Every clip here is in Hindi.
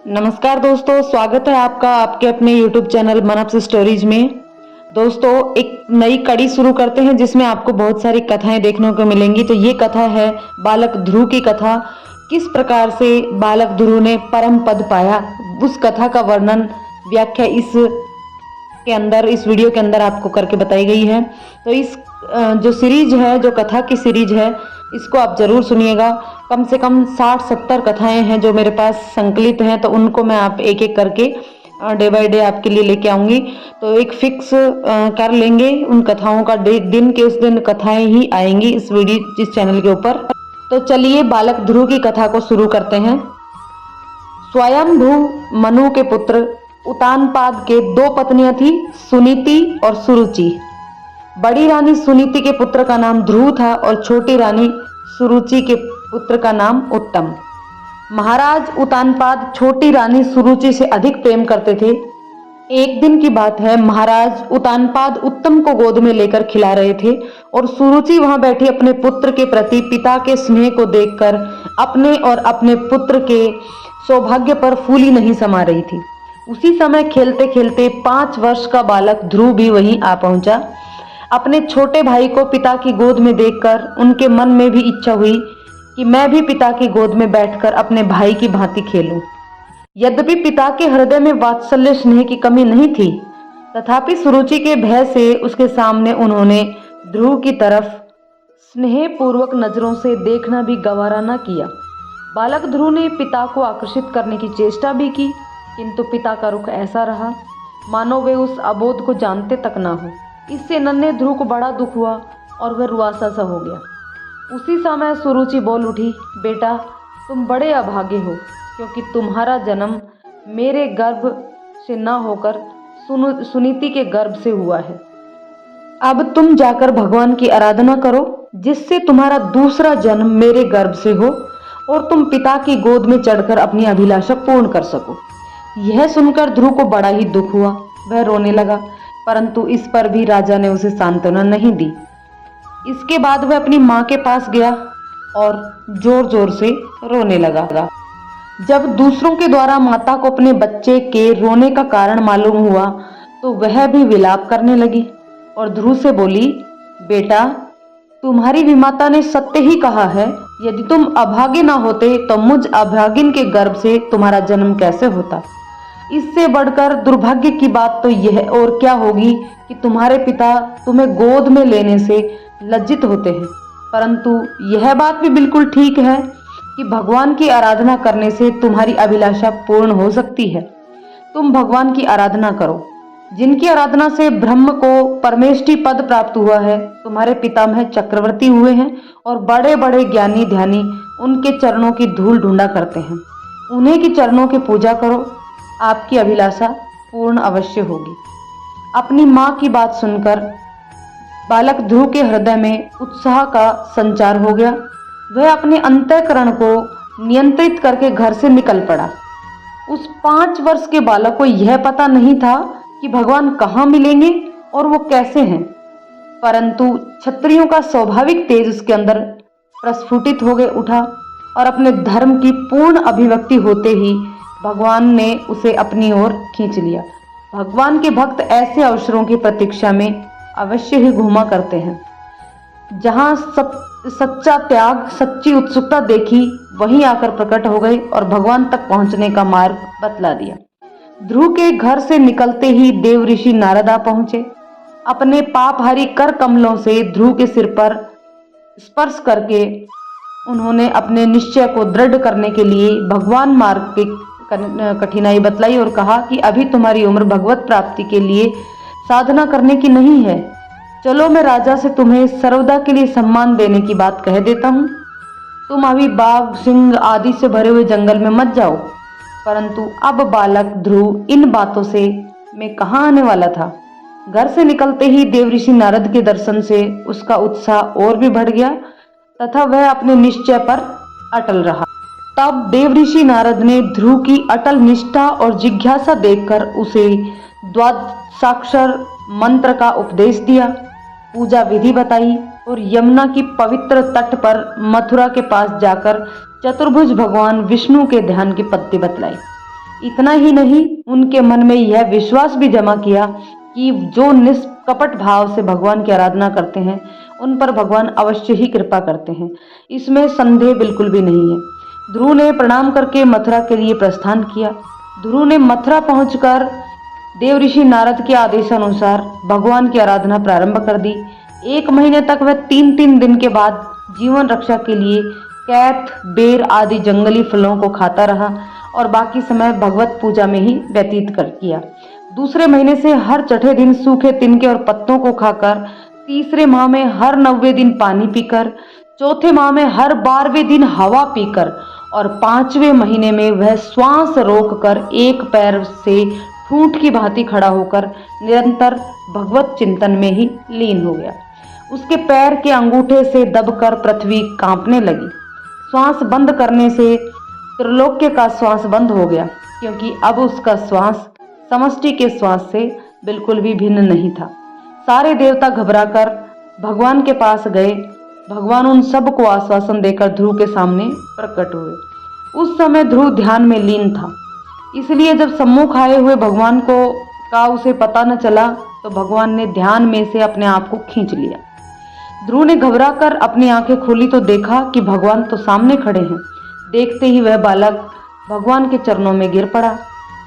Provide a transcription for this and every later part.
नमस्कार दोस्तों, स्वागत है आपका आपके अपने YouTube चैनल मनप्स स्टोरीज में। दोस्तों, एक नई कड़ी शुरू करते हैं जिसमें आपको बहुत सारी कथाएं देखने को मिलेंगी। तो ये कथा है बालक ध्रुव की कथा। किस प्रकार से बालक ध्रुव ने परम पद पाया, उस कथा का वर्णन व्याख्या इस वीडियो के अंदर आपको करके बताई गई है। तो इस जो सीरीज है, जो कथा की सीरीज है, इसको आप जरूर सुनिएगा। कम से कम 60-70 कथाएं हैं जो मेरे पास संकलित हैं, तो उनको मैं आप एक एक करके डे बाय डे आपके लिए लेके आऊंगी। तो एक फिक्स कर लेंगे उन कथाओं का, दिन के उस दिन कथाएं ही आएंगी इस चैनल के ऊपर। तो चलिए बालक ध्रुव की कथा को शुरू करते हैं। स्वयंभू मनु के पुत्र उतानपाद के 2 पत्नियां थी, सुनीति और सुरुचि। बड़ी रानी सुनीति के पुत्र का नाम ध्रुव था और छोटी रानी सुरुचि के पुत्र का नाम उत्तम। महाराज उतानपाद छोटी रानी सुरुचि से अधिक प्रेम करते थे। एक दिन की बात है, महाराज उतानपाद उत्तम को गोद में लेकर खिला रहे थे और सुरुचि वहां बैठी अपने पुत्र के प्रति पिता के स्नेह को देखकर अपने और अपने पुत्र के सौभाग्य पर फूली नहीं समा रही थी। उसी समय खेलते खेलते 5 वर्ष का बालक ध्रुव भी वहीं आ पहुंचा। अपने छोटे भाई को पिता की गोद में देखकर उनके मन में भी इच्छा हुई कि मैं भी पिता की गोद में बैठकर अपने भाई की भांति खेलूं। यद्यपि पिता के हृदय में वात्सल्य स्नेह की कमी नहीं थी, तथापि सुरुचि के भय से उसके सामने उन्होंने ध्रुव की तरफ स्नेहपूर्वक नजरों से देखना भी गवारा न किया। बालक ध्रुव ने पिता को आकर्षित करने की चेष्टा भी की, किंतु पिता का रुख ऐसा रहा मानो वे उस अबोध को जानते तक ना हो। इससे नन्हे ध्रुव को बड़ा दुख हुआ और वह रुआसा सा हो गया। उसी समय सुरुचि बोल उठी, बेटा तुम बड़े अभागे हो, क्योंकि तुम्हारा जन्म मेरे गर्भ से न होकर सुनीति के गर्भ से हुआ है। अब तुम जाकर भगवान की आराधना करो, जिससे तुम्हारा दूसरा जन्म मेरे गर्भ से हो और तुम पिता की गोद में चढ़कर अपनी अभिलाषा पूर्ण कर सको। यह सुनकर ध्रुव को बड़ा ही दुख हुआ। वह रोने लगा, परंतु इस पर भी राजा ने उसे सांत्वना नहीं दी। इसके बाद वह अपनी माँ के पास गया और जोर जोर से रोने लगा। जब दूसरों के द्वारा माता को अपने बच्चे के रोने का कारण मालूम हुआ तो वह भी विलाप करने लगी और ध्रुव से बोली, बेटा तुम्हारी विमाता ने सत्य ही कहा है। यदि तुम अभागे ना होते तो मुझ अभागिन के गर्भ से तुम्हारा जन्म कैसे होता। इससे बढ़कर दुर्भाग्य की बात तो यह और क्या होगी कि तुम्हारे पिता तुम्हें गोद में लेने से लज्जित होते हैं। परंतु यह बात भी बिल्कुल ठीक है कि भगवान की आराधना करने से तुम्हारी अभिलाषा पूर्ण हो सकती है। तुम भगवान की आराधना करो, जिनकी आराधना से ब्रह्म को परमेष्टि पद प्राप्त हुआ है। तुम्हारे पितामह चक्रवर्ती हुए हैं और बड़े बड़े ज्ञानी ध्यानी उनके चरणों की धूल ढूंढा करते हैं। उन्हीं की चरणों की पूजा करो, आपकी अभिलाषा पूर्ण अवश्य होगी। अपनी माँ की बात सुनकर बालक ध्रुव के हृदय में उत्साह का संचार हो गया। वह अपने अंतःकरण को नियंत्रित करके घर से निकल पड़ा। उस 5 वर्ष के बालक को यह पता नहीं था कि भगवान कहाँ मिलेंगे और वो कैसे हैं, परंतु क्षत्रियों का स्वाभाविक तेज उसके अंदर प्रस्फुटित हो गए उठा और अपने धर्म की पूर्ण अभिव्यक्ति होते ही भगवान ने उसे अपनी ओर खींच लिया। भगवान के भक्त ऐसे अवसरों की प्रतीक्षा में अवश्य ही घूमा करते हैं। जहां सच्चा त्याग, सच्ची उत्सुकता देखी, वहीं आकर प्रकट हो गए और भगवान तक पहुंचने का मार्ग बतला दिया। ध्रुव के घर से निकलते ही देव ऋषि नारद आ पहुंचे। अपने पापहारी कर कमलों से ध्रुव के सिर पर स्पर्श करके उन्होंने अपने निश्चय को दृढ़ करने के लिए भगवान मार्ग की कठिनाई बतलाई और कहा कि अभी तुम्हारी उम्र भगवत प्राप्ति के लिए साधना करने की नहीं है। चलो मैं राजा से तुम्हें सर्वदा के लिए सम्मान देने की बात कह देता हूँ। तुम अभी बाघ, सिंह आदि से भरे हुए जंगल में मत जाओ। परंतु अब बालक ध्रुव इन बातों से मैं कहाँ आने वाला था। घर से निकलते ही देवऋषि नारद के दर्शन से उसका उत्साह और भी बढ़ गया तथा वह अपने निश्चय पर अटल रहा। तब देवऋषि नारद ने ध्रुव की अटल निष्ठा और जिज्ञासा देखकर उसे द्वादशाक्षर मंत्र का उपदेश दिया, पूजा विधि बताई और यमुना की पवित्र तट पर मथुरा के पास जाकर चतुर्भुज भगवान विष्णु के ध्यान की पद्धति बतलाई। इतना ही नहीं, उनके मन में यह विश्वास भी जमा किया कि जो निष्कपट भाव से भगवान की आराधना करते हैं उन पर भगवान अवश्य ही कृपा करते हैं। इसमें संदेह बिल्कुल भी नहीं है। ध्रुव ने प्रणाम करके मथुरा के लिए प्रस्थान किया। ध्रुव ने मथुरा पहुंचकर देव ऋषि नारद के आदेशानुसार भगवान की आराधना प्रारंभ कर दी। 1 महीने तक वह 3-3 दिन के बाद जीवन रक्षा के लिए कैथ, बेर आदि जंगली फलों को खाता रहा और बाकी समय भगवत पूजा में ही व्यतीत कर किया। दूसरे महीने से हर छठे दिन सूखे तिनके और पत्तों को खाकर, तीसरे माह में हर 9वें दिन पानी पीकर, चौथे माह में हर 12वें दिन हवा पीकर और 5वें महीने में वह श्वास रोककर एक पैर से ठूंठ की भांति खड़ा होकर निरंतर भगवत चिंतन में ही लीन हो गया। उसके पैर के अंगूठे से दबकर पृथ्वी कांपने लगी। श्वास बंद करने से त्रिलोक्य का श्वास बंद हो गया, क्योंकि अब उसका श्वास समष्टि के श्वास से बिल्कुल भी भिन्न नहीं था। सारे देवता घबराकर भगवान के पास गए। भगवान उन सब को आश्वासन देकर ध्रुव के सामने प्रकट हुए। उस समय ध्रुव ध्यान में लीन था, इसलिए जब सम्मुख आए हुए भगवान का उसे पता न चला तो भगवान ने ध्यान में से अपने आप को खींच लिया। ध्रुव ने घबराकर अपनी आंखें खोली तो देखा कि भगवान तो सामने खड़े हैं। देखते ही वह बालक भगवान के चरणों में गिर पड़ा।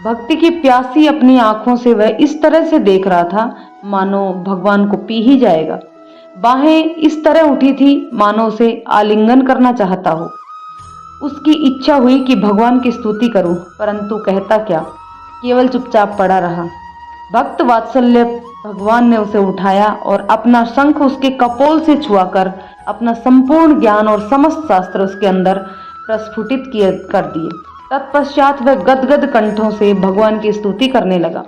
भक्ति की प्यासी अपनी आंखों से वह इस तरह से देख रहा था मानो भगवान को पी ही जाएगा। बाहें इस तरह उठी थी मानो उसे आलिंगन करना चाहता हो। उसकी इच्छा हुई कि भगवान की स्तुति करूं, परंतु कहता क्या, केवल चुपचाप पड़ा रहा। भक्त वात्सल्य भगवान ने उसे उठाया और अपना शंख उसके कपोल से छुआकर अपना संपूर्ण ज्ञान और समस्त शास्त्र उसके अंदर प्रस्फुटित कर दिए। तत्पश्चात वह गदगद कंठों से भगवान की स्तुति करने लगा।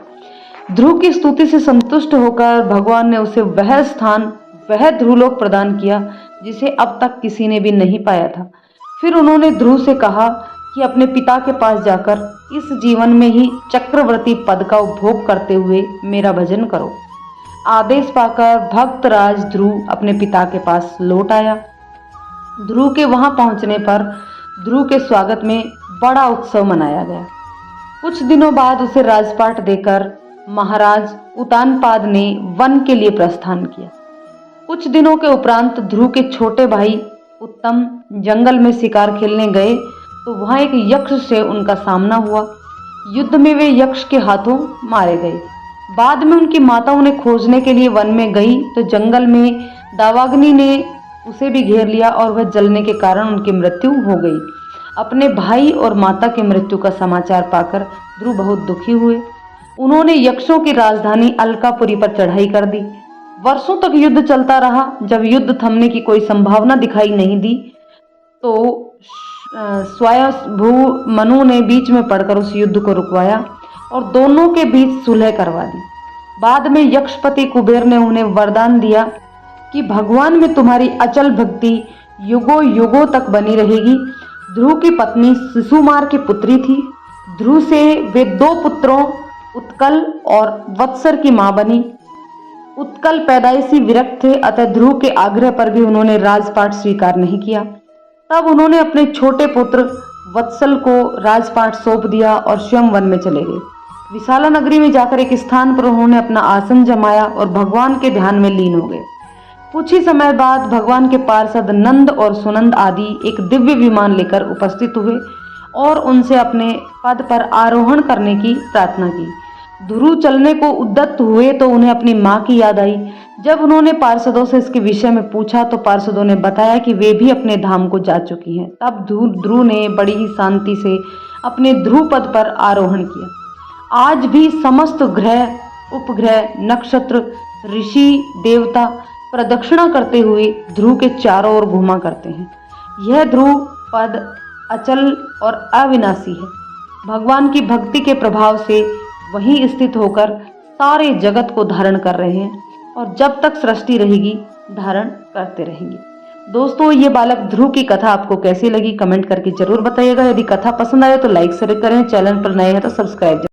ध्रुव की स्तुति से संतुष्ट होकर भगवान ने उसे वह स्थान, वह ध्रुवलोक प्रदान किया जिसे अब तक किसी ने भी नहीं पाया था। फिर उन्होंने ध्रुव से कहा कि अपने पिता के पास जाकर इस जीवन में ही चक्रवर्ती पद का उपभोग करते हुए मेरा भजन करो। आदेश पाकर भक्तराज ध्रुव अपने पिता के पास लौट आया। ध्रुव के वहां पहुंचने पर ध्रुव के स्वागत में बड़ा उत्सव मनाया गया। कुछ दिनों बाद उसे राजपाट देकर महाराज उतानपाद ने वन के लिए प्रस्थान किया। कुछ दिनों के उपरांत ध्रुव के छोटे भाई उत्तम जंगल में शिकार खेलने गए तो वहां एक यक्ष से उनका सामना हुआ। युद्ध में वे यक्ष के हाथों मारे गए। बाद में उनकी माता उन्हें खोजने के लिए वन में गई तो जंगल में दावाग्नि ने उसे भी घेर लिया और वह जलने के कारण उनकी मृत्यु हो गई। अपने भाई और माता की मृत्यु का समाचार पाकर ध्रुव बहुत दुखी हुए। उन्होंने यक्षों की राजधानी अलकापुरी पर चढ़ाई कर दी। वर्षों तक युद्ध चलता रहा। जब युद्ध थमने की कोई संभावना दिखाई नहीं दी तो स्वयंभू मनु ने बीच में पड़कर उस युद्ध को रुकवाया और दोनों के बीच सुलह करवा दी। बाद में यक्षपति कुबेर ने उन्हें वरदान दिया कि भगवान में तुम्हारी अचल भक्ति युगों युगों तक बनी रहेगी। ध्रुव की पत्नी शिशुमार की पुत्री थी। ध्रुव से वे 2 पुत्रों उत्कल और वत्सर की मां बनी। उत्कल पैदाइशी विरक्त थे, अतः ध्रुव के आग्रह पर भी उन्होंने राजपाट स्वीकार नहीं किया। तब उन्होंने अपने छोटे पुत्र वत्सल को राजपाट सौंप दिया और स्वयं वन में चले गए। विशाला नगरी में जाकर एक स्थान पर उन्होंने अपना आसन जमाया और भगवान के ध्यान में लीन हो गए। कुछ ही समय बाद भगवान के पार्षद नंद और सुनंद आदि एक दिव्य विमान लेकर उपस्थित हुए और उनसे अपने पद पर आरोहण करने की प्रार्थना की। ध्रुव चलने को उद्यत हुए तो उन्हें अपनी मां की याद आई। जब उन्होंने पार्षदों से इसके विषय में पूछा तो पार्षदों ने बताया कि वे भी अपने धाम को जा चुकी हैं। तब ध्रुव ने बड़ी ही शांति से अपने ध्रुव पद पर आरोहण किया। आज भी समस्त ग्रह, उपग्रह, नक्षत्र, ऋषि, देवता प्रदक्षिणा करते हुए ध्रुव के चारों ओर घूमा करते हैं। यह ध्रुव पद अचल और अविनाशी है। भगवान की भक्ति के प्रभाव से वहीं स्थित होकर सारे जगत को धारण कर रहे हैं और जब तक सृष्टि रहेगी धारण करते रहेंगे। दोस्तों, ये बालक ध्रुव की कथा आपको कैसी लगी कमेंट करके जरूर बताइएगा। यदि कथा पसंद आए तो लाइक शेयर करें। चैनल पर नए हैं तो सब्सक्राइब